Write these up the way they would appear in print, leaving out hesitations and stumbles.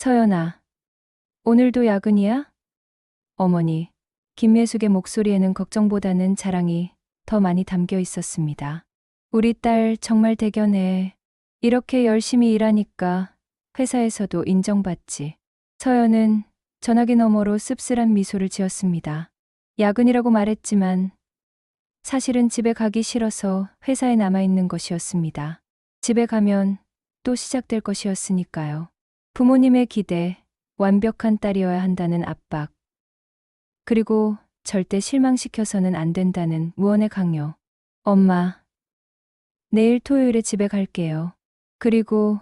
서연아, 오늘도 야근이야? 어머니, 김예숙의 목소리에는 걱정보다는 자랑이 더 많이 담겨 있었습니다. 우리 딸 정말 대견해. 이렇게 열심히 일하니까 회사에서도 인정받지. 서연은 전화기 너머로 씁쓸한 미소를 지었습니다. 야근이라고 말했지만 사실은 집에 가기 싫어서 회사에 남아있는 것이었습니다. 집에 가면 또 시작될 것이었으니까요. 부모님의 기대, 완벽한 딸이어야 한다는 압박, 그리고 절대 실망시켜서는 안 된다는 무언의 강요. 엄마, 내일 토요일에 집에 갈게요. 그리고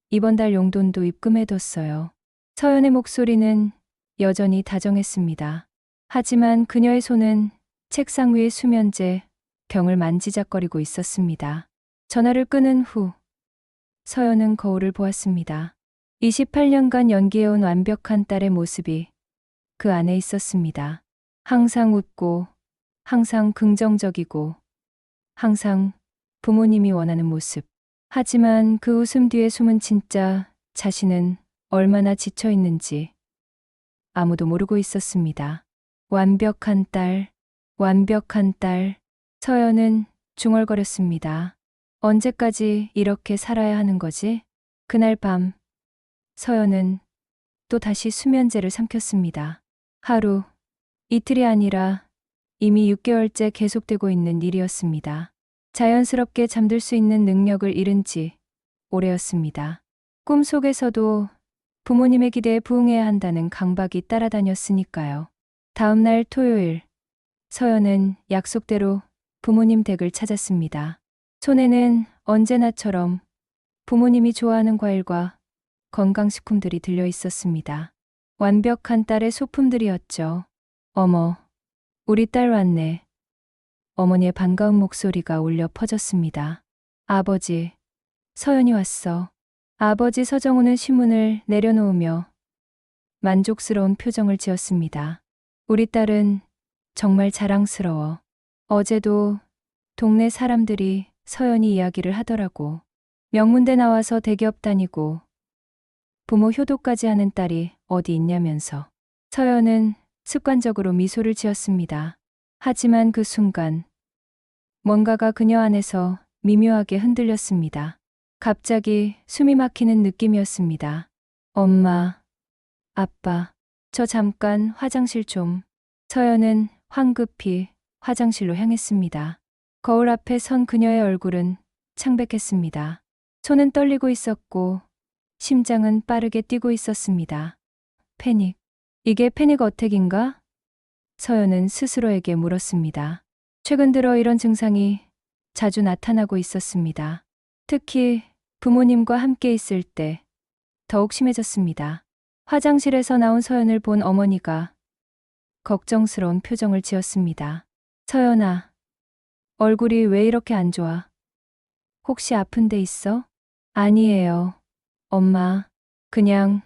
이번 달 용돈도 입금해뒀어요. 서연의 목소리는 여전히 다정했습니다. 하지만 그녀의 손은 책상 위의 수면제, 병을 만지작거리고 있었습니다. 전화를 끊은 후 서연은 거울을 보았습니다. 28년간 연기해온 완벽한 딸의 모습이 그 안에 있었습니다. 항상 웃고, 항상 긍정적이고, 항상 부모님이 원하는 모습. 하지만 그 웃음 뒤에 숨은 진짜 자신은 얼마나 지쳐 있는지 아무도 모르고 있었습니다. 완벽한 딸, 완벽한 딸. 서연은 중얼거렸습니다. 언제까지 이렇게 살아야 하는 거지? 그날 밤, 서연은 또 다시 수면제를 삼켰습니다. 하루, 이틀이 아니라 이미 6개월째 계속되고 있는 일이었습니다. 자연스럽게 잠들 수 있는 능력을 잃은 지 오래였습니다. 꿈속에서도 부모님의 기대에 부응해야 한다는 강박이 따라다녔으니까요. 다음 날 토요일, 서연은 약속대로 부모님 댁을 찾았습니다. 손에는 언제나처럼 부모님이 좋아하는 과일과 건강식품들이 들려 있었습니다. 완벽한 딸의 소품들이었죠. 어머, 우리 딸 왔네. 어머니의 반가운 목소리가 울려 퍼졌습니다. 아버지, 서연이 왔어. 아버지 서정우는 신문을 내려놓으며 만족스러운 표정을 지었습니다. 우리 딸은 정말 자랑스러워. 어제도 동네 사람들이 서연이 이야기를 하더라고. 명문대 나와서 대기업 다니고 부모 효도까지 하는 딸이 어디 있냐면서. 서연은 습관적으로 미소를 지었습니다. 하지만 그 순간 뭔가가 그녀 안에서 미묘하게 흔들렸습니다. 갑자기 숨이 막히는 느낌이었습니다. 엄마, 아빠, 저 잠깐 화장실 좀. 서연은 황급히 화장실로 향했습니다. 거울 앞에 선 그녀의 얼굴은 창백했습니다. 손은 떨리고 있었고 심장은 빠르게 뛰고 있었습니다. 패닉. 이게 패닉 어택인가? 서연은 스스로에게 물었습니다. 최근 들어 이런 증상이 자주 나타나고 있었습니다. 특히 부모님과 함께 있을 때 더욱 심해졌습니다. 화장실에서 나온 서연을 본 어머니가 걱정스러운 표정을 지었습니다. 서연아, 얼굴이 왜 이렇게 안 좋아? 혹시 아픈 데 있어? 아니에요. 엄마, 그냥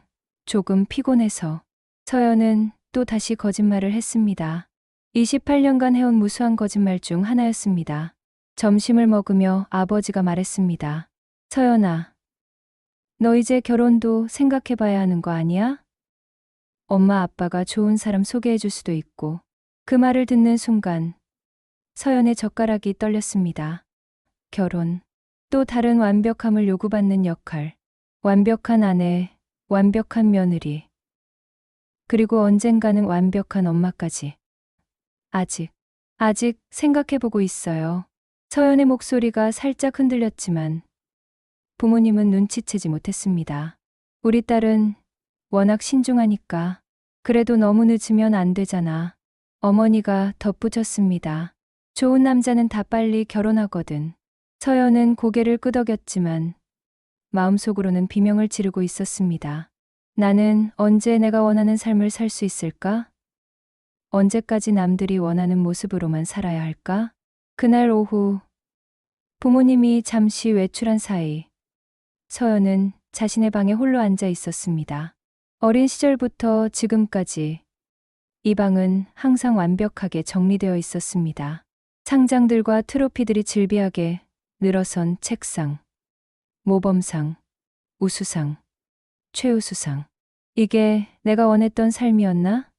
조금 피곤해서. 서연은 또 다시 거짓말을 했습니다. 28년간 해온 무수한 거짓말 중 하나였습니다. 점심을 먹으며 아버지가 말했습니다. 서연아, 너 이제 결혼도 생각해봐야 하는 거 아니야? 엄마 아빠가 좋은 사람 소개해줄 수도 있고. 그 말을 듣는 순간 서연의 젓가락이 떨렸습니다. 결혼, 또 다른 완벽함을 요구받는 역할, 완벽한 아내, 완벽한 며느리, 그리고 언젠가는 완벽한 엄마까지. 아직 생각해보고 있어요. 서연의 목소리가 살짝 흔들렸지만 부모님은 눈치채지 못했습니다. 우리 딸은 워낙 신중하니까. 그래도 너무 늦으면 안 되잖아. 어머니가 덧붙였습니다. 좋은 남자는 다 빨리 결혼하거든. 서연은 고개를 끄덕였지만 마음속으로는 비명을 지르고 있었습니다. 나는 언제 내가 원하는 삶을 살 수 있을까? 언제까지 남들이 원하는 모습으로만 살아야 할까? 그날 오후 부모님이 잠시 외출한 사이 서연은 자신의 방에 홀로 앉아 있었습니다. 어린 시절부터 지금까지 이 방은 항상 완벽하게 정리되어 있었습니다. 상장들과 트로피들이 질비하게 늘어선 책상, 모범상, 우수상, 최우수상. 이게 내가 원했던 삶이었나?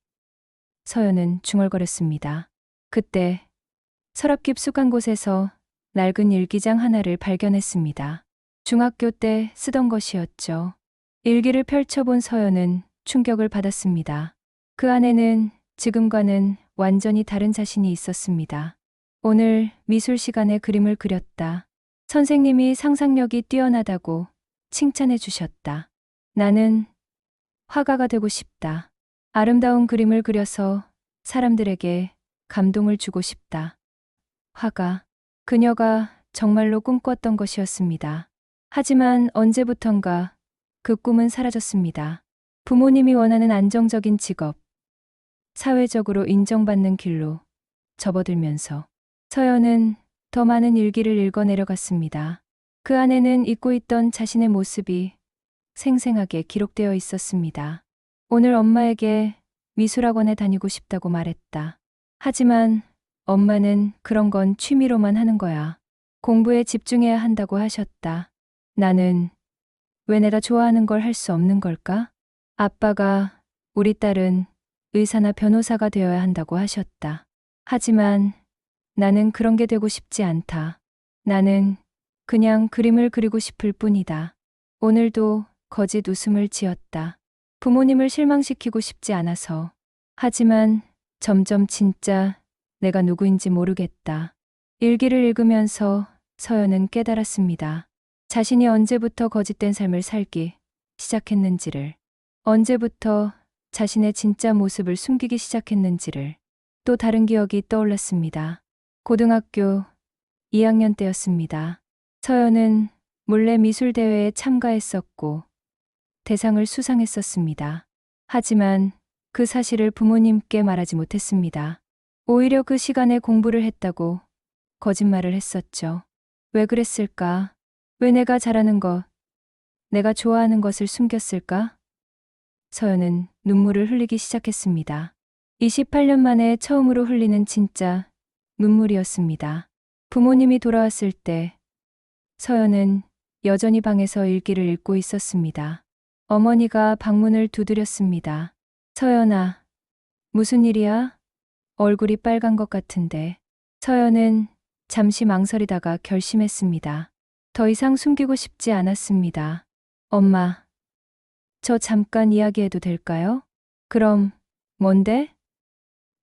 서연은 중얼거렸습니다. 그때 서랍 깊숙한 곳에서 낡은 일기장 하나를 발견했습니다. 중학교 때 쓰던 것이었죠. 일기를 펼쳐본 서연은 충격을 받았습니다. 그 안에는 지금과는 완전히 다른 자신이 있었습니다. 오늘 미술 시간에 그림을 그렸다. 선생님이 상상력이 뛰어나다고 칭찬해 주셨다. 나는 화가가 되고 싶다. 아름다운 그림을 그려서 사람들에게 감동을 주고 싶다. 화가, 그녀가 정말로 꿈꿨던 것이었습니다. 하지만 언제부턴가 그 꿈은 사라졌습니다. 부모님이 원하는 안정적인 직업, 사회적으로 인정받는 길로 접어들면서 서연은 더 많은 일기를 읽어 내려갔습니다. 그 안에는 잊고 있던 자신의 모습이 생생하게 기록되어 있었습니다. 오늘 엄마에게 미술학원에 다니고 싶다고 말했다. 하지만 엄마는 그런 건 취미로만 하는 거야. 공부에 집중해야 한다고 하셨다. 나는 왜 내가 좋아하는 걸 할 수 없는 걸까? 아빠가 우리 딸은 의사나 변호사가 되어야 한다고 하셨다. 하지만 나는 그런 게 되고 싶지 않다. 나는 그냥 그림을 그리고 싶을 뿐이다. 오늘도 거짓 웃음을 지었다. 부모님을 실망시키고 싶지 않아서. 하지만 점점 진짜 내가 누구인지 모르겠다. 일기를 읽으면서 서연은 깨달았습니다. 자신이 언제부터 거짓된 삶을 살기 시작했는지를, 언제부터 자신의 진짜 모습을 숨기기 시작했는지를. 또 다른 기억이 떠올랐습니다. 고등학교 2학년 때였습니다. 서연은 몰래 미술대회에 참가했었고 대상을 수상했었습니다. 하지만 그 사실을 부모님께 말하지 못했습니다. 오히려 그 시간에 공부를 했다고 거짓말을 했었죠. 왜 그랬을까? 왜 내가 잘하는 것, 내가 좋아하는 것을 숨겼을까? 서연은 눈물을 흘리기 시작했습니다. 28년 만에 처음으로 흘리는 진짜 눈물이었습니다. 부모님이 돌아왔을 때 서연은 여전히 방에서 일기를 읽고 있었습니다. 어머니가 방문을 두드렸습니다. 서연아, 무슨 일이야? 얼굴이 빨간 것 같은데. 서연은 잠시 망설이다가 결심했습니다. 더 이상 숨기고 싶지 않았습니다. 엄마, 저 잠깐 이야기해도 될까요? 그럼, 뭔데?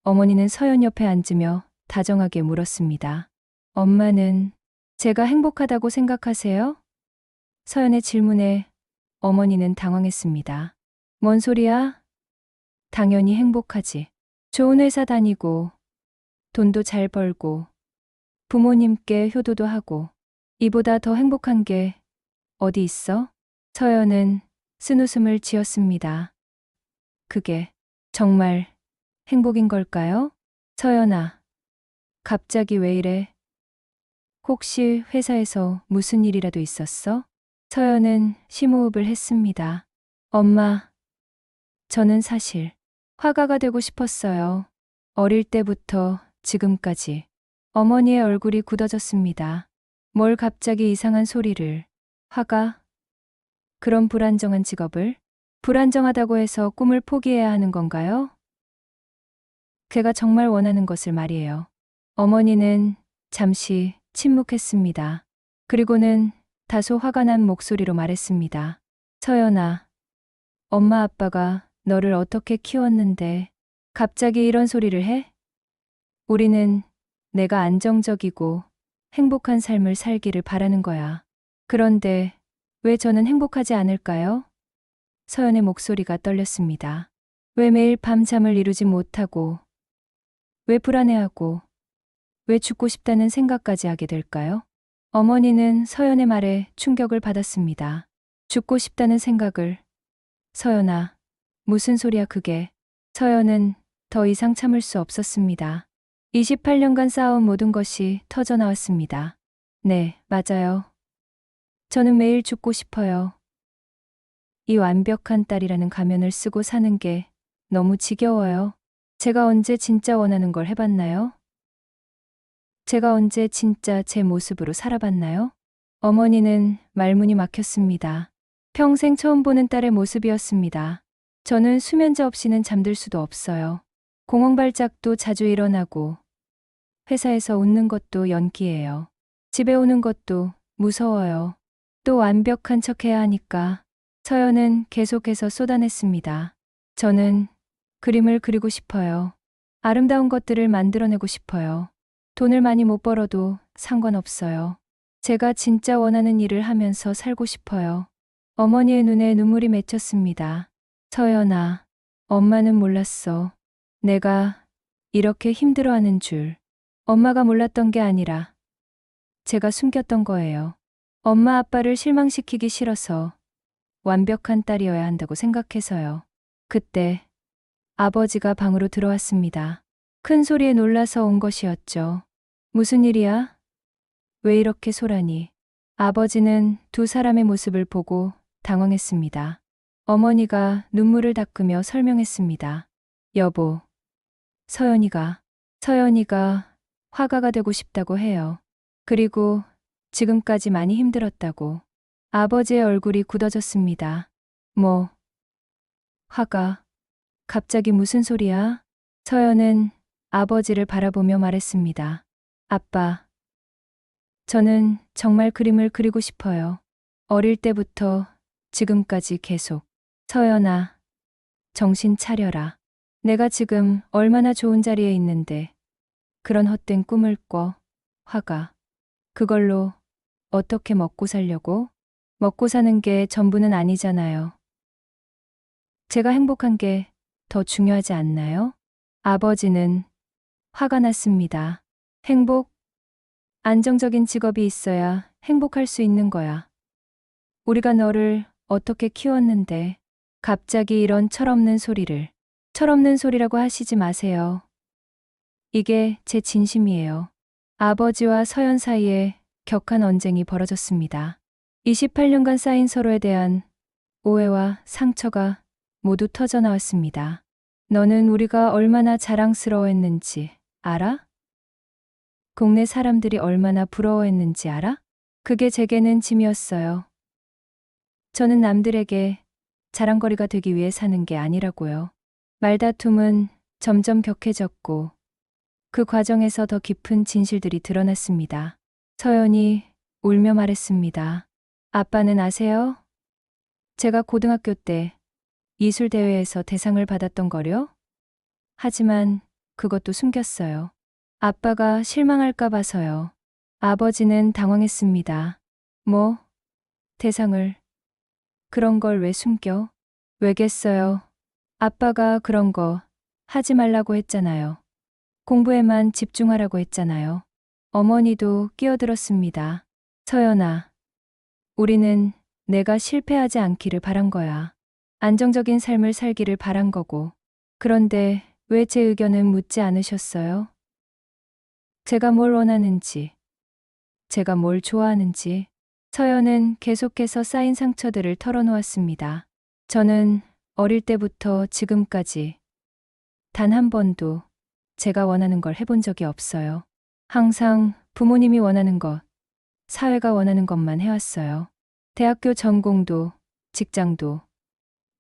어머니는 서연 옆에 앉으며 다정하게 물었습니다. 엄마는 제가 행복하다고 생각하세요? 서연의 질문에 어머니는 당황했습니다. 뭔 소리야? 당연히 행복하지. 좋은 회사 다니고, 돈도 잘 벌고, 부모님께 효도도 하고, 이보다 더 행복한 게 어디 있어? 서연은 쓴웃음을 지었습니다. 그게 정말 행복인 걸까요? 서연아, 갑자기 왜 이래? 혹시 회사에서 무슨 일이라도 있었어? 서연은 심호흡을 했습니다. 엄마, 저는 사실 화가가 되고 싶었어요. 어릴 때부터 지금까지. 어머니의 얼굴이 굳어졌습니다. 뭘 갑자기 이상한 소리를. 화가? 그런 불안정한 직업을? 불안정하다고 해서 꿈을 포기해야 하는 건가요? 걔가 정말 원하는 것을 말이에요. 어머니는 잠시 침묵했습니다. 그리고는 다소 화가 난 목소리로 말했습니다. 서연아, 엄마 아빠가 너를 어떻게 키웠는데 갑자기 이런 소리를 해? 우리는 내가 안정적이고 행복한 삶을 살기를 바라는 거야. 그런데 왜 저는 행복하지 않을까요? 서연의 목소리가 떨렸습니다. 왜 매일 밤잠을 이루지 못하고, 왜 불안해하고, 왜 죽고 싶다는 생각까지 하게 될까요? 어머니는 서연의 말에 충격을 받았습니다. 죽고 싶다는 생각을. 서연아, 무슨 소리야 그게. 서연은 더 이상 참을 수 없었습니다. 28년간 쌓아온 모든 것이 터져 나왔습니다. 네, 맞아요. 저는 매일 죽고 싶어요. 이 완벽한 딸이라는 가면을 쓰고 사는 게 너무 지겨워요. 제가 언제 진짜 원하는 걸 해봤나요? 제가 언제 진짜 제 모습으로 살아봤나요? 어머니는 말문이 막혔습니다. 평생 처음 보는 딸의 모습이었습니다. 저는 수면제 없이는 잠들 수도 없어요. 공황발작도 자주 일어나고 회사에서 웃는 것도 연기예요. 집에 오는 것도 무서워요. 또 완벽한 척 해야 하니까. 서연은 계속해서 쏟아냈습니다. 저는 그림을 그리고 싶어요. 아름다운 것들을 만들어내고 싶어요. 돈을 많이 못 벌어도 상관없어요. 제가 진짜 원하는 일을 하면서 살고 싶어요. 어머니의 눈에 눈물이 맺혔습니다. 서연아, 엄마는 몰랐어. 내가 이렇게 힘들어하는 줄. 엄마가 몰랐던 게 아니라 제가 숨겼던 거예요. 엄마 아빠를 실망시키기 싫어서 완벽한 딸이어야 한다고 생각해서요. 그때 아버지가 방으로 들어왔습니다. 큰 소리에 놀라서 온 것이었죠. 무슨 일이야? 왜 이렇게 소란이? 아버지는 두 사람의 모습을 보고 당황했습니다. 어머니가 눈물을 닦으며 설명했습니다. 여보, 서연이가 화가가 되고 싶다고 해요. 그리고 지금까지 많이 힘들었다고. 아버지의 얼굴이 굳어졌습니다. 뭐, 화가, 갑자기 무슨 소리야? 서연은 아버지를 바라보며 말했습니다. 아빠, 저는 정말 그림을 그리고 싶어요. 어릴 때부터 지금까지 계속. 서연아, 정신 차려라. 내가 지금 얼마나 좋은 자리에 있는데 그런 헛된 꿈을 꿔. 화가. 그걸로 어떻게 먹고 살려고? 먹고 사는 게 전부는 아니잖아요. 제가 행복한 게 더 중요하지 않나요? 아버지는 화가 났습니다. 행복? 안정적인 직업이 있어야 행복할 수 있는 거야. 우리가 너를 어떻게 키웠는데 갑자기 이런 철없는 소리를. 철없는 소리라고 하시지 마세요. 이게 제 진심이에요. 아버지와 서연 사이에 격한 언쟁이 벌어졌습니다. 28년간 쌓인 서로에 대한 오해와 상처가 모두 터져 나왔습니다. 너는 우리가 얼마나 자랑스러워했는지 알아? 동네 사람들이 얼마나 부러워했는지 알아? 그게 제게는 짐이었어요. 저는 남들에게 자랑거리가 되기 위해 사는 게 아니라고요. 말다툼은 점점 격해졌고 그 과정에서 더 깊은 진실들이 드러났습니다. 서연이 울며 말했습니다. 아빠는 아세요? 제가 고등학교 때 예술대회에서 대상을 받았던 거요? 하지만 그것도 숨겼어요. 아빠가 실망할까 봐서요. 아버지는 당황했습니다. 뭐? 대상을. 그런 걸 왜 숨겨? 왜겠어요? 아빠가 그런 거 하지 말라고 했잖아요. 공부에만 집중하라고 했잖아요. 어머니도 끼어들었습니다. 서연아, 우리는 내가 실패하지 않기를 바란 거야. 안정적인 삶을 살기를 바란 거고. 그런데 왜 제 의견은 묻지 않으셨어요? 제가 뭘 원하는지, 제가 뭘 좋아하는지. 서연은 계속해서 쌓인 상처들을 털어놓았습니다. 저는 어릴 때부터 지금까지 단 한 번도 제가 원하는 걸 해본 적이 없어요. 항상 부모님이 원하는 것, 사회가 원하는 것만 해왔어요. 대학교 전공도, 직장도,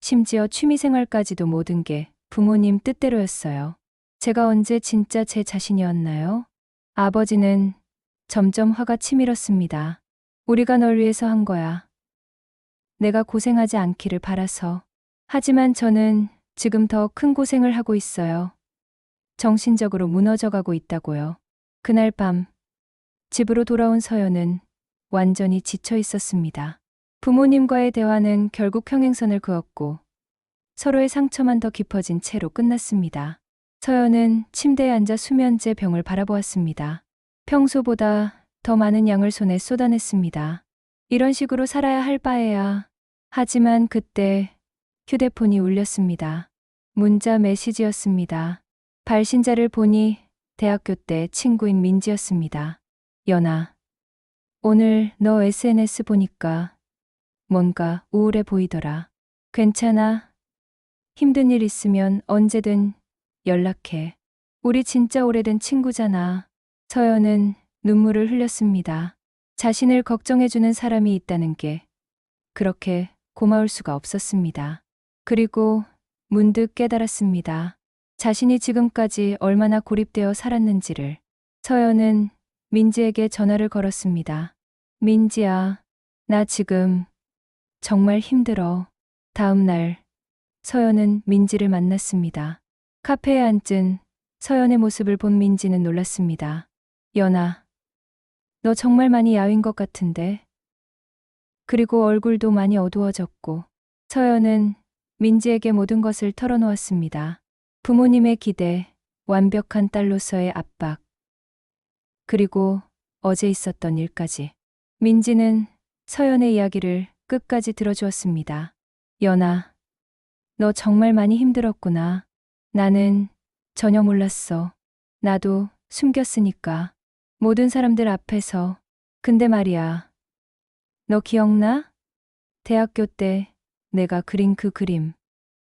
심지어 취미생활까지도 모든 게 부모님 뜻대로였어요. 제가 언제 진짜 제 자신이었나요? 아버지는 점점 화가 치밀었습니다. 우리가 널 위해서 한 거야. 내가 고생하지 않기를 바라서. 하지만 저는 지금 더 큰 고생을 하고 있어요. 정신적으로 무너져가고 있다고요. 그날 밤, 집으로 돌아온 서연은 완전히 지쳐 있었습니다. 부모님과의 대화는 결국 평행선을 그었고 서로의 상처만 더 깊어진 채로 끝났습니다. 서연은 침대에 앉아 수면제 병을 바라보았습니다. 평소보다 더 많은 양을 손에 쏟아냈습니다. 이런 식으로 살아야 할 바에야. 하지만 그때 휴대폰이 울렸습니다. 문자 메시지였습니다. 발신자를 보니 대학교 때 친구인 민지였습니다. 연아, 오늘 너 SNS 보니까 뭔가 우울해 보이더라. 괜찮아? 힘든 일 있으면 언제든 연락해. 우리 진짜 오래된 친구잖아. 서연은 눈물을 흘렸습니다. 자신을 걱정해주는 사람이 있다는 게 그렇게 고마울 수가 없었습니다. 그리고 문득 깨달았습니다. 자신이 지금까지 얼마나 고립되어 살았는지를. 서연은 민지에게 전화를 걸었습니다. 민지야, 나 지금 정말 힘들어. 다음 날 서연은 민지를 만났습니다. 카페에 앉은 서연의 모습을 본 민지는 놀랐습니다. 연아, 너 정말 많이 야윈 것 같은데. 그리고 얼굴도 많이 어두워졌고. 서연은 민지에게 모든 것을 털어놓았습니다. 부모님의 기대, 완벽한 딸로서의 압박, 그리고 어제 있었던 일까지. 민지는 서연의 이야기를 끝까지 들어주었습니다. 연아, 너 정말 많이 힘들었구나. 나는 전혀 몰랐어. 나도 숨겼으니까. 모든 사람들 앞에서. 근데 말이야. 너 기억나? 대학교 때 내가 그린 그 그림.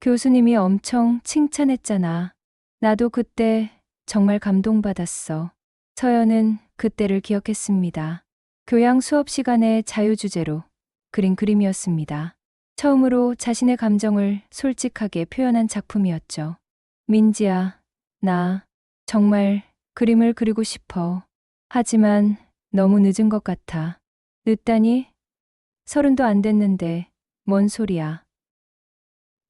교수님이 엄청 칭찬했잖아. 나도 그때 정말 감동받았어. 서연은 그때를 기억했습니다. 교양 수업 시간의 자유주제로 그린 그림이었습니다. 처음으로 자신의 감정을 솔직하게 표현한 작품이었죠. 민지야, 나 정말 그림을 그리고 싶어. 하지만 너무 늦은 것 같아. 늦다니? 30도 안 됐는데 뭔 소리야.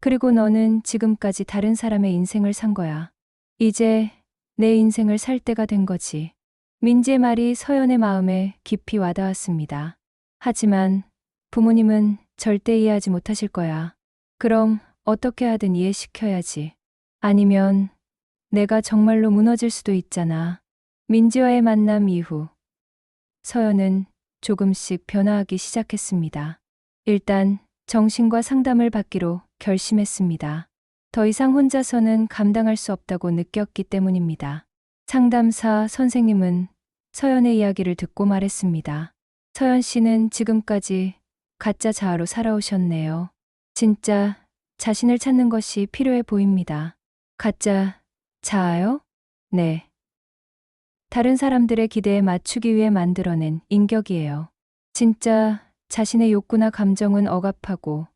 그리고 너는 지금까지 다른 사람의 인생을 산 거야. 이제 내 인생을 살 때가 된 거지. 민지의 말이 서연의 마음에 깊이 와닿았습니다. 하지만 부모님은 절대 이해하지 못하실 거야. 그럼 어떻게 하든 이해시켜야지. 아니면 내가 정말로 무너질 수도 있잖아. 민지와의 만남 이후 서연은 조금씩 변화하기 시작했습니다. 일단 정신과 상담을 받기로 결심했습니다. 더 이상 혼자서는 감당할 수 없다고 느꼈기 때문입니다. 상담사 선생님은 서연의 이야기를 듣고 말했습니다. 서연 씨는 지금까지 가짜 자아로 살아오셨네요. 진짜 자신을 찾는 것이 필요해 보입니다. 가짜 자아요? 네. 다른 사람들의 기대에 맞추기 위해 만들어낸 인격이에요. 진짜 자신의 욕구나 감정은 억압하고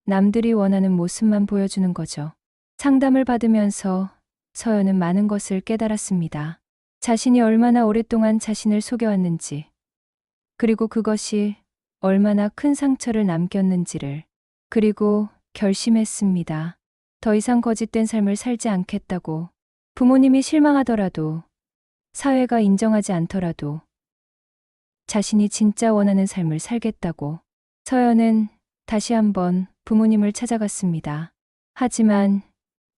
남들이 원하는 모습만 보여주는 거죠. 상담을 받으면서 서연은 많은 것을 깨달았습니다. 자신이 얼마나 오랫동안 자신을 속여왔는지, 그리고 그것이 얼마나 큰 상처를 남겼는지를. 그리고 결심했습니다. 더 이상 거짓된 삶을 살지 않겠다고. 부모님이 실망하더라도, 사회가 인정하지 않더라도 자신이 진짜 원하는 삶을 살겠다고. 서연은 다시 한번 부모님을 찾아갔습니다. 하지만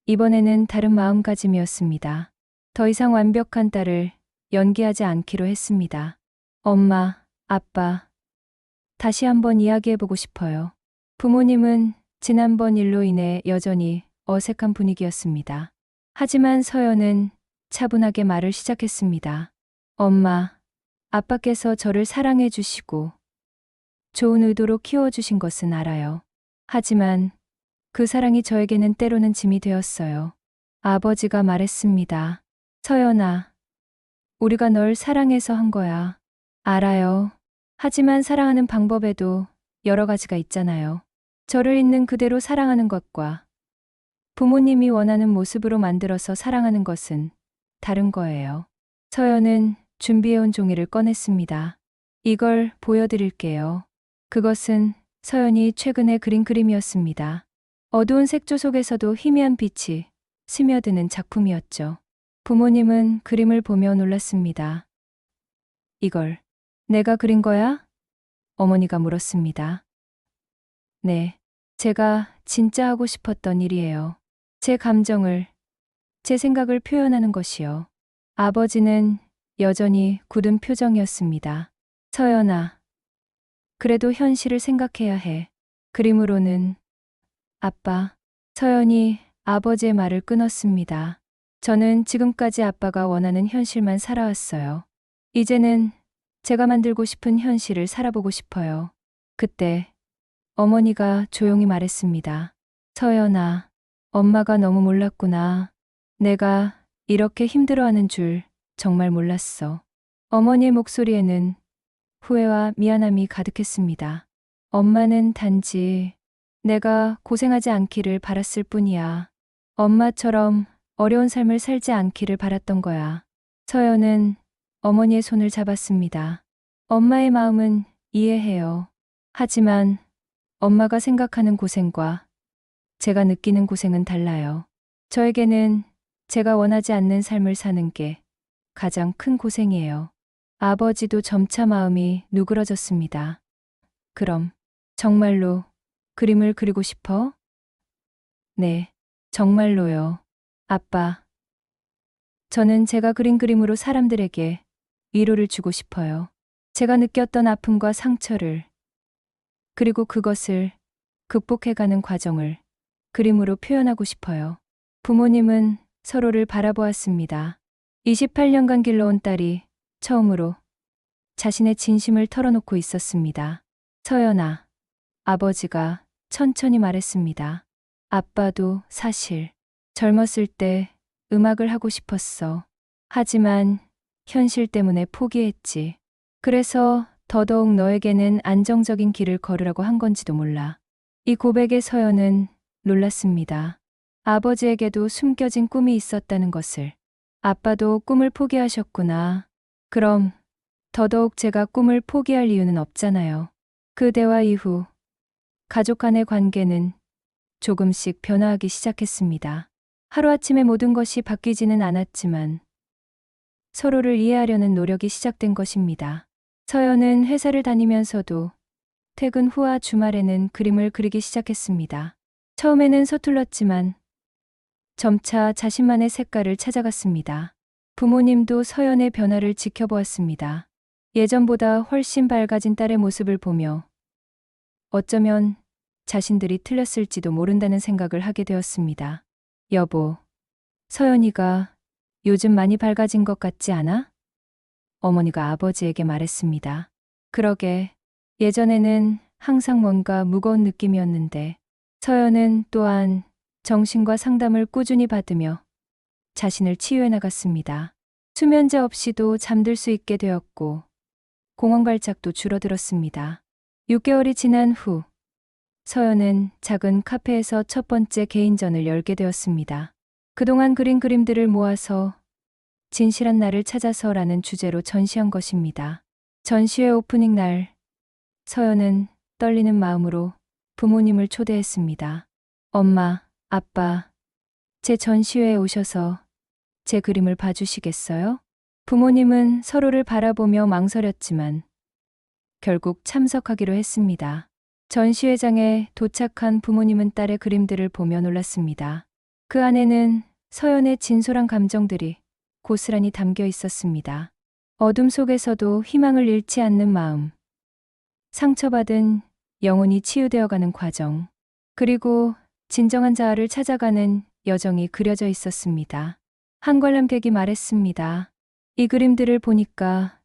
이번에는 다른 마음가짐이었습니다. 더 이상 완벽한 딸을 연기하지 않기로 했습니다. 엄마, 아빠, 다시 한번 이야기해보고 싶어요. 부모님은 지난번 일로 인해 여전히 어색한 분위기였습니다. 하지만 서연은 차분하게 말을 시작했습니다. 엄마, 아빠께서 저를 사랑해 주시고 좋은 의도로 키워주신 것은 알아요. 하지만 그 사랑이 저에게는 때로는 짐이 되었어요. 아버지가 말했습니다. 서연아, 우리가 널 사랑해서 한 거야. 알아요. 하지만 사랑하는 방법에도 여러 가지가 있잖아요. 저를 있는 그대로 사랑하는 것과 부모님이 원하는 모습으로 만들어서 사랑하는 것은 다른 거예요. 서연은 준비해온 종이를 꺼냈습니다. 이걸 보여드릴게요. 그것은 서연이 최근에 그린 그림이었습니다. 어두운 색조 속에서도 희미한 빛이 스며드는 작품이었죠. 부모님은 그림을 보며 놀랐습니다. 이걸 내가 그린 거야? 어머니가 물었습니다. 네, 제가 진짜 하고 싶었던 일이에요. 제 감정을, 제 생각을 표현하는 것이요. 아버지는 여전히 굳은 표정이었습니다. 서연아, 그래도 현실을 생각해야 해. 그림으로는. 아빠, 서연이 아버지의 말을 끊었습니다. 저는 지금까지 아빠가 원하는 현실만 살아왔어요. 이제는 제가 만들고 싶은 현실을 살아보고 싶어요. 그때 어머니가 조용히 말했습니다. 서연아, 엄마가 너무 몰랐구나. 내가 이렇게 힘들어하는 줄 정말 몰랐어. 어머니의 목소리에는 후회와 미안함이 가득했습니다. 엄마는 단지 내가 고생하지 않기를 바랐을 뿐이야. 엄마처럼 어려운 삶을 살지 않기를 바랐던 거야. 서연은 어머니의 손을 잡았습니다. 엄마의 마음은 이해해요. 하지만 엄마가 생각하는 고생과 제가 느끼는 고생은 달라요. 저에게는 제가 원하지 않는 삶을 사는 게 가장 큰 고생이에요. 아버지도 점차 마음이 누그러졌습니다. 그럼 정말로 그림을 그리고 싶어? 네, 정말로요. 아빠, 저는 제가 그린 그림으로 사람들에게 위로를 주고 싶어요. 제가 느꼈던 아픔과 상처를, 그리고 그것을 극복해가는 과정을 그림으로 표현하고 싶어요. 부모님은 서로를 바라보았습니다. 28년간 길러온 딸이 처음으로 자신의 진심을 털어놓고 있었습니다. 서연아, 아버지가 천천히 말했습니다. 아빠도 사실 젊었을 때 음악을 하고 싶었어. 하지만 현실 때문에 포기했지. 그래서 더더욱 너에게는 안정적인 길을 걸으라고 한 건지도 몰라. 이 고백에 서연은 놀랐습니다. 아버지에게도 숨겨진 꿈이 있었다는 것을. 아빠도 꿈을 포기하셨구나. 그럼 더더욱 제가 꿈을 포기할 이유는 없잖아요. 그 대화 이후 가족 간의 관계는 조금씩 변화하기 시작했습니다. 하루아침에 모든 것이 바뀌지는 않았지만 서로를 이해하려는 노력이 시작된 것입니다. 서연은 회사를 다니면서도 퇴근 후와 주말에는 그림을 그리기 시작했습니다. 처음에는 서툴렀지만 점차 자신만의 색깔을 찾아갔습니다. 부모님도 서연의 변화를 지켜보았습니다. 예전보다 훨씬 밝아진 딸의 모습을 보며 어쩌면 자신들이 틀렸을지도 모른다는 생각을 하게 되었습니다. 여보, 서연이가 요즘 많이 밝아진 것 같지 않아? 어머니가 아버지에게 말했습니다. 그러게, 예전에는 항상 뭔가 무거운 느낌이었는데 서연은 또한 정신과 상담을 꾸준히 받으며 자신을 치유해 나갔습니다. 수면제 없이도 잠들 수 있게 되었고 공황 발작도 줄어들었습니다. 6개월이 지난 후 서연은 작은 카페에서 첫 번째 개인전을 열게 되었습니다. 그동안 그린 그림들을 모아서 진실한 나를 찾아서라는 주제로 전시한 것입니다. 전시회 오프닝 날 서연은 떨리는 마음으로 부모님을 초대했습니다. 엄마, 아빠, 제 전시회에 오셔서 제 그림을 봐주시겠어요? 부모님은 서로를 바라보며 망설였지만 결국 참석하기로 했습니다. 전시회장에 도착한 부모님은 딸의 그림들을 보며 놀랐습니다. 그 안에는 서연의 진솔한 감정들이 고스란히 담겨 있었습니다. 어둠 속에서도 희망을 잃지 않는 마음, 상처받은 영혼이 치유되어가는 과정, 그리고 진정한 자아를 찾아가는 여정이 그려져 있었습니다. 한 관람객이 말했습니다. 이 그림들을 보니까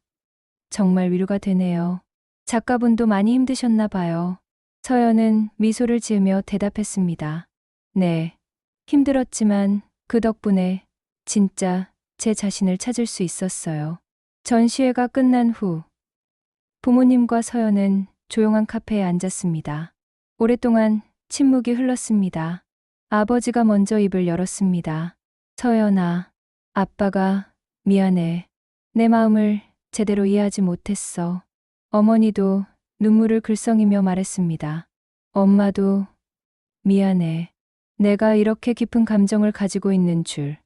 정말 위로가 되네요. 작가분도 많이 힘드셨나 봐요. 서연은 미소를 지으며 대답했습니다. 네, 힘들었지만 그 덕분에 진짜 제 자신을 찾을 수 있었어요. 전시회가 끝난 후 부모님과 서연은 조용한 카페에 앉았습니다. 오랫동안 침묵이 흘렀습니다. 아버지가 먼저 입을 열었습니다. 서연아, 아빠가 미안해. 내 마음을 제대로 이해하지 못했어. 어머니도 눈물을 글썽이며 말했습니다. 엄마도 미안해. 내가 이렇게 깊은 감정을 가지고 있는 줄,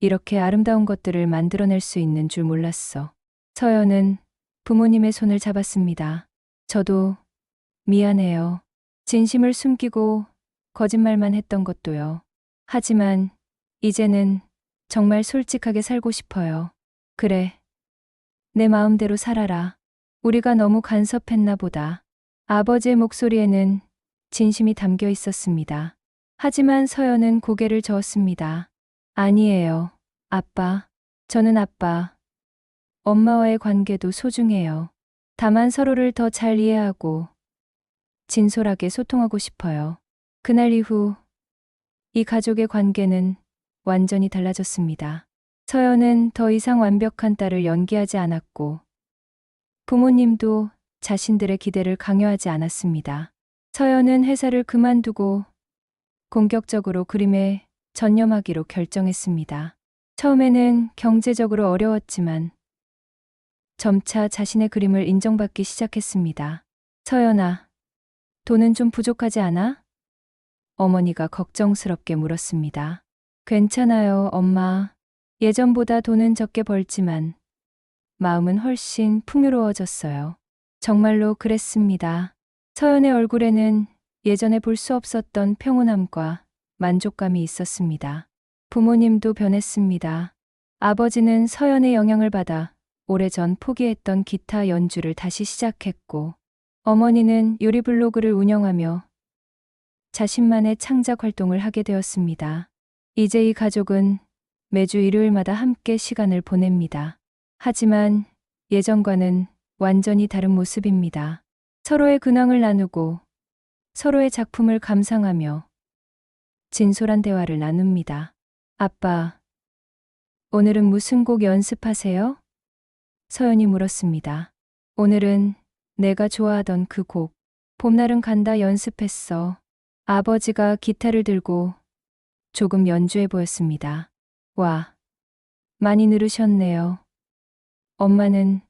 이렇게 아름다운 것들을 만들어낼 수 있는 줄 몰랐어. 서연은 부모님의 손을 잡았습니다. 저도 미안해요. 진심을 숨기고 거짓말만 했던 것도요. 하지만 이제는 정말 솔직하게 살고 싶어요. 그래, 내 마음대로 살아라. 우리가 너무 간섭했나 보다. 아버지의 목소리에는 진심이 담겨 있었습니다. 하지만 서연은 고개를 저었습니다. 아니에요, 아빠. 저는 아빠, 엄마와의 관계도 소중해요. 다만 서로를 더 잘 이해하고 진솔하게 소통하고 싶어요. 그날 이후 이 가족의 관계는 완전히 달라졌습니다. 서연은 더 이상 완벽한 딸을 연기하지 않았고 부모님도 자신들의 기대를 강요하지 않았습니다. 서연은 회사를 그만두고 본격적으로 그림에 전념하기로 결정했습니다. 처음에는 경제적으로 어려웠지만 점차 자신의 그림을 인정받기 시작했습니다. 서연아, 돈은 좀 부족하지 않아? 어머니가 걱정스럽게 물었습니다. 괜찮아요, 엄마. 예전보다 돈은 적게 벌지만 마음은 훨씬 풍요로워졌어요. 정말로 그랬습니다. 서연의 얼굴에는 예전에 볼 수 없었던 평온함과 만족감이 있었습니다. 부모님도 변했습니다. 아버지는 서연의 영향을 받아 오래전 포기했던 기타 연주를 다시 시작했고, 어머니는 요리 블로그를 운영하며 자신만의 창작 활동을 하게 되었습니다. 이제 이 가족은 매주 일요일마다 함께 시간을 보냅니다. 하지만 예전과는 완전히 다른 모습입니다. 서로의 근황을 나누고 서로의 작품을 감상하며 진솔한 대화를 나눕니다. 아빠, 오늘은 무슨 곡 연습하세요? 서연이 물었습니다. 오늘은 내가 좋아하던 그 곡, 봄날은 간다 연습했어. 아버지가 기타를 들고 조금 연주해 보였습니다. 와, 많이 늘으셨네요. 엄마는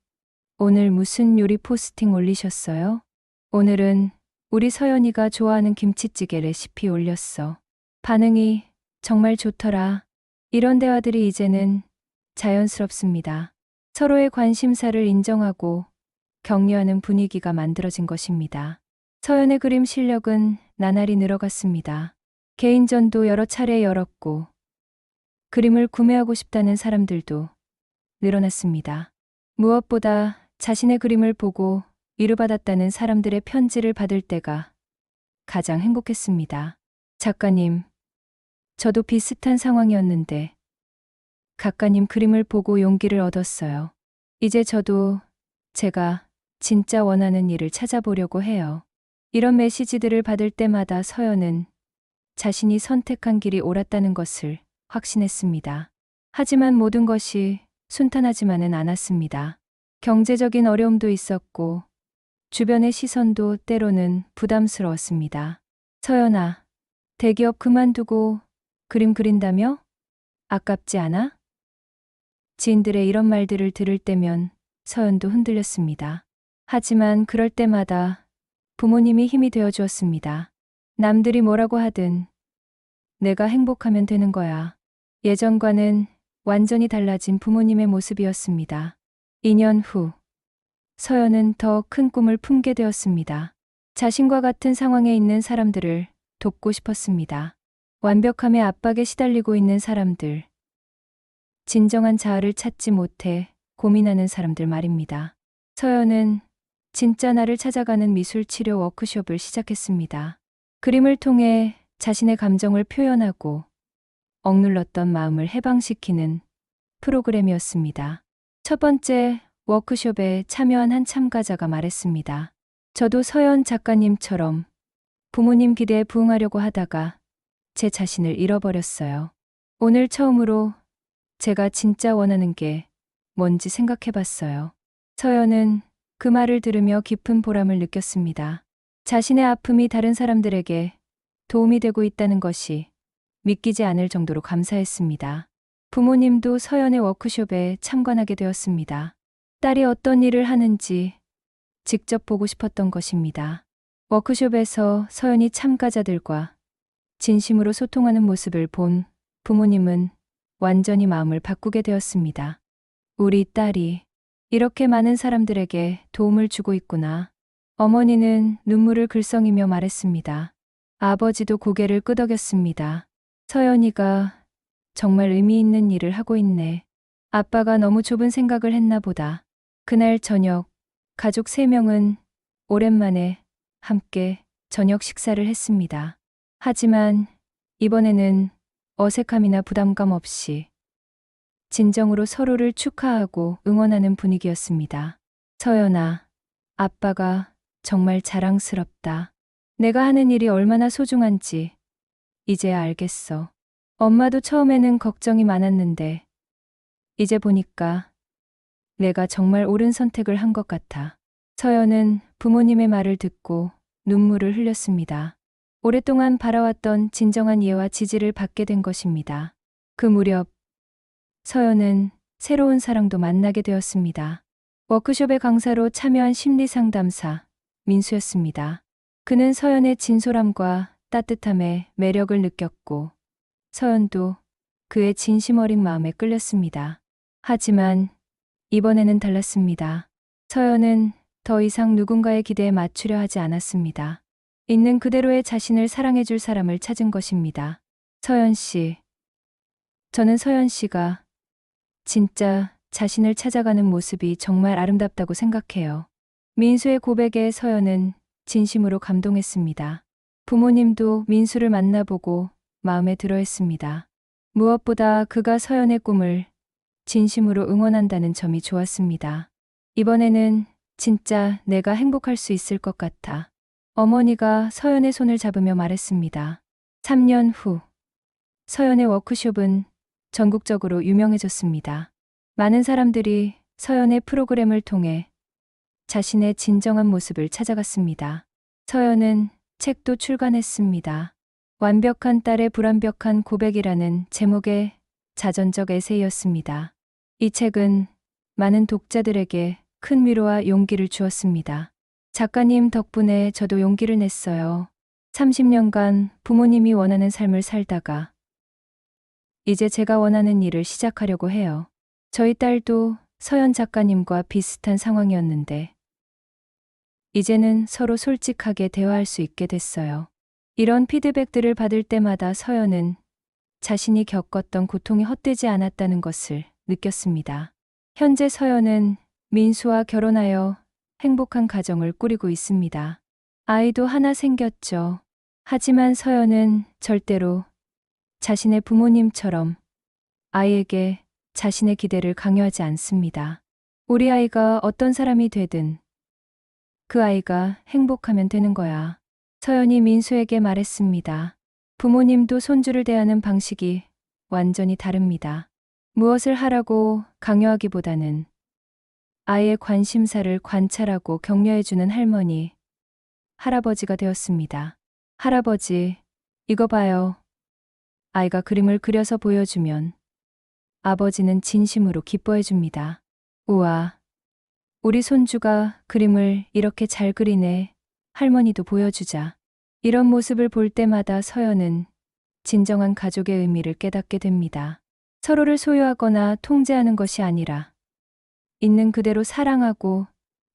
오늘 무슨 요리 포스팅 올리셨어요? 오늘은 우리 서연이가 좋아하는 김치찌개 레시피 올렸어. 반응이 정말 좋더라. 이런 대화들이 이제는 자연스럽습니다. 서로의 관심사를 인정하고 격려하는 분위기가 만들어진 것입니다. 서연의 그림 실력은 나날이 늘어갔습니다. 개인전도 여러 차례 열었고 그림을 구매하고 싶다는 사람들도 늘어났습니다. 무엇보다 자신의 그림을 보고 위로받았다는 사람들의 편지를 받을 때가 가장 행복했습니다. 작가님, 저도 비슷한 상황이었는데 작가님 그림을 보고 용기를 얻었어요. 이제 저도 제가 진짜 원하는 일을 찾아보려고 해요. 이런 메시지들을 받을 때마다 서연은 자신이 선택한 길이 옳았다는 것을 확신했습니다. 하지만 모든 것이 순탄하지만은 않았습니다. 경제적인 어려움도 있었고 주변의 시선도 때로는 부담스러웠습니다. 서연아, 대기업 그만두고 그림 그린다며? 아깝지 않아? 지인들의 이런 말들을 들을 때면 서연도 흔들렸습니다. 하지만 그럴 때마다 부모님이 힘이 되어 주었습니다. 남들이 뭐라고 하든 내가 행복하면 되는 거야. 예전과는 완전히 달라진 부모님의 모습이었습니다. 2년 후, 서연은 더 큰 꿈을 품게 되었습니다. 자신과 같은 상황에 있는 사람들을 돕고 싶었습니다. 완벽함의 압박에 시달리고 있는 사람들, 진정한 자아를 찾지 못해 고민하는 사람들 말입니다. 서연은 진짜 나를 찾아가는 미술 치료 워크숍을 시작했습니다. 그림을 통해 자신의 감정을 표현하고 억눌렀던 마음을 해방시키는 프로그램이었습니다. 첫 번째 워크숍에 참여한 한 참가자가 말했습니다. 저도 서연 작가님처럼 부모님 기대에 부응하려고 하다가 제 자신을 잃어버렸어요. 오늘 처음으로 제가 진짜 원하는 게 뭔지 생각해 봤어요. 서연은 그 말을 들으며 깊은 보람을 느꼈습니다. 자신의 아픔이 다른 사람들에게 도움이 되고 있다는 것이 믿기지 않을 정도로 감사했습니다. 부모님도 서연의 워크숍에 참관하게 되었습니다. 딸이 어떤 일을 하는지 직접 보고 싶었던 것입니다. 워크숍에서 서연이 참가자들과 진심으로 소통하는 모습을 본 부모님은 완전히 마음을 바꾸게 되었습니다. 우리 딸이 이렇게 많은 사람들에게 도움을 주고 있구나. 어머니는 눈물을 글썽이며 말했습니다. 아버지도 고개를 끄덕였습니다. 서연이가 정말 의미 있는 일을 하고 있네. 아빠가 너무 좁은 생각을 했나 보다. 그날 저녁, 가족 3명은 오랜만에 함께 저녁 식사를 했습니다. 하지만 이번에는 어색함이나 부담감 없이 진정으로 서로를 축하하고 응원하는 분위기였습니다. 서연아, 아빠가 정말 자랑스럽다. 내가 하는 일이 얼마나 소중한지 이제야 알겠어. 엄마도 처음에는 걱정이 많았는데 이제 보니까 내가 정말 옳은 선택을 한 것 같아. 서연은 부모님의 말을 듣고 눈물을 흘렸습니다. 오랫동안 바라왔던 진정한 이해와 지지를 받게 된 것입니다. 그 무렵 서연은 새로운 사랑도 만나게 되었습니다. 워크숍의 강사로 참여한 심리상담사 민수였습니다. 그는 서연의 진솔함과 따뜻함에 매력을 느꼈고 서연도 그의 진심 어린 마음에 끌렸습니다. 하지만 이번에는 달랐습니다. 서연은 더 이상 누군가의 기대에 맞추려 하지 않았습니다. 있는 그대로의 자신을 사랑해줄 사람을 찾은 것입니다. 서연 씨. 저는 서연 씨가 진짜 자신을 찾아가는 모습이 정말 아름답다고 생각해요. 민수의 고백에 서연은 진심으로 감동했습니다. 부모님도 민수를 만나보고 마음에 들어했습니다. 무엇보다 그가 서연의 꿈을 진심으로 응원한다는 점이 좋았습니다. 이번에는 진짜 내가 행복할 수 있을 것 같아. 어머니가 서연의 손을 잡으며 말했습니다. 3년 후 서연의 워크숍은 전국적으로 유명해졌습니다. 많은 사람들이 서연의 프로그램을 통해 자신의 진정한 모습을 찾아갔습니다. 서연은 책도 출간했습니다. 완벽한 딸의 불완벽한 고백이라는 제목의 자전적 에세이였습니다. 이 책은 많은 독자들에게 큰 위로와 용기를 주었습니다. 작가님 덕분에 저도 용기를 냈어요. 30년간 부모님이 원하는 삶을 살다가 이제 제가 원하는 일을 시작하려고 해요. 저희 딸도 서연 작가님과 비슷한 상황이었는데 이제는 서로 솔직하게 대화할 수 있게 됐어요. 이런 피드백들을 받을 때마다 서연은 자신이 겪었던 고통이 헛되지 않았다는 것을 느꼈습니다. 현재 서연은 민수와 결혼하여 행복한 가정을 꾸리고 있습니다. 아이도 하나 생겼죠. 하지만 서연은 절대로 자신의 부모님처럼 아이에게 자신의 기대를 강요하지 않습니다. 우리 아이가 어떤 사람이 되든 그 아이가 행복하면 되는 거야. 서연이 민수에게 말했습니다. 부모님도 손주를 대하는 방식이 완전히 다릅니다. 무엇을 하라고 강요하기보다는 아이의 관심사를 관찰하고 격려해주는 할머니, 할아버지가 되었습니다. 할아버지, 이거 봐요. 아이가 그림을 그려서 보여주면 아버지는 진심으로 기뻐해줍니다. 우와, 우리 손주가 그림을 이렇게 잘 그리네. 할머니도 보여주자. 이런 모습을 볼 때마다 서연은 진정한 가족의 의미를 깨닫게 됩니다. 서로를 소유하거나 통제하는 것이 아니라 있는 그대로 사랑하고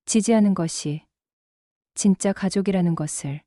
지지하는 것이 진짜 가족이라는 것을